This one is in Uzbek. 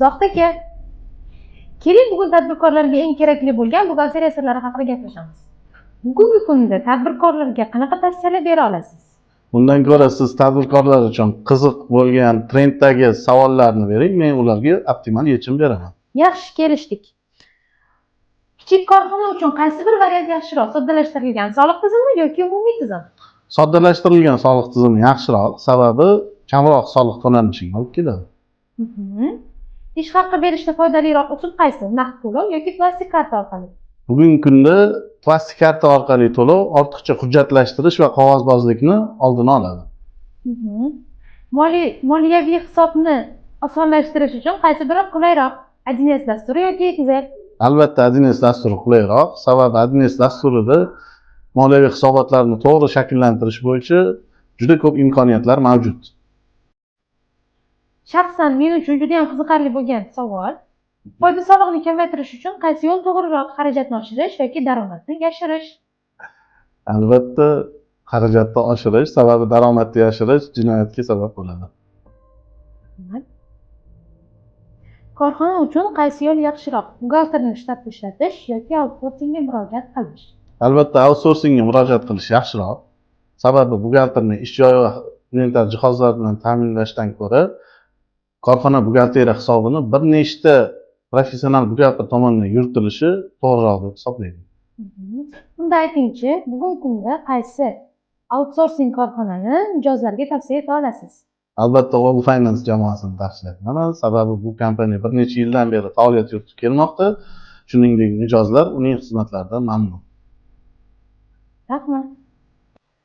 Zohid aka, keling bugun tadbirkorlarga eng kerakli bo'lgan buxgalteriya sirlari haqida gaplashamiz. Bugungi kunda tadbirkorlarga qanaqa tavsiyalar bera olasiz? Bundan ko'ra siz tadbirkorlar uchun qiziq bo'lgan trenddagi savollarni bering, men ularga optimal yechim beraman. Yaxshi, kelishdik. Kichik korxona uchun qaysi bir variant yaxshiroq, soddalashtirilgan soliq tizimi yoki umumiy tizim? Soddalashtirilgan soliq tizimi yaxshiroq, sababi kamroq soliq to'lanishiga olib keladi. Ish haqi berishda foydaliroq usul qaysi? Naqd to'lov yoki plastik karta orqali? Bugungi kunda plastik karta orqali to'lov ortiqcha hujjatlashtirish va qog'ozbozlikni oldini oladi. Moliyaviy hisobni osonlashtirish uchun qaysi biri qulayroq? AdNet dasturi yoki Excel? Albatta, AdNet dasturi qulayroq, sababi AdNet dasturida moliyaviy hisobotlarni to'g'ri shakllantirish bo'yicha juda ko'p imkoniyatlar mavjud. Shaxsan men uchun juda ham qiziqarli bo'lgan savol. Foyda solig'ini kamaytirish uchun qaysi yo'l to'g'riroq? Xarajatni oshirish yoki daromadni yashirish? Albatta, xarajatni oshirish, sababi daromadni yashirish jinoyatga sabab bo'ladi. Korxona uchun qaysi yo'l yaxshiroq? Buxgalterni shtatda ishlatish yoki outsourcingga murojaat qilish? Albatta, outsourcingga murojaat qilish yaxshiroq. Sababi buxgalterni ish joyi va inventar jihozlar bilan ta'minlashdan ko'ra korxona buxgalteriya hisobini bir nechta professional buxgalter tomonidan yuritilishi to'g'riroq deb hisoblayman. Unda aytingchi, bugungi kunda qaysi outsourcing korxonani mijozlarga tavsiya eta olasiz? Albatta, All Finance jamoasini tavsiya etaman, sababi bu kompaniya bir necha yildan beri faoliyat yuritib kelmoqda. Shuningdek, mijozlar uning xizmatlaridan mamnun. Rahmat.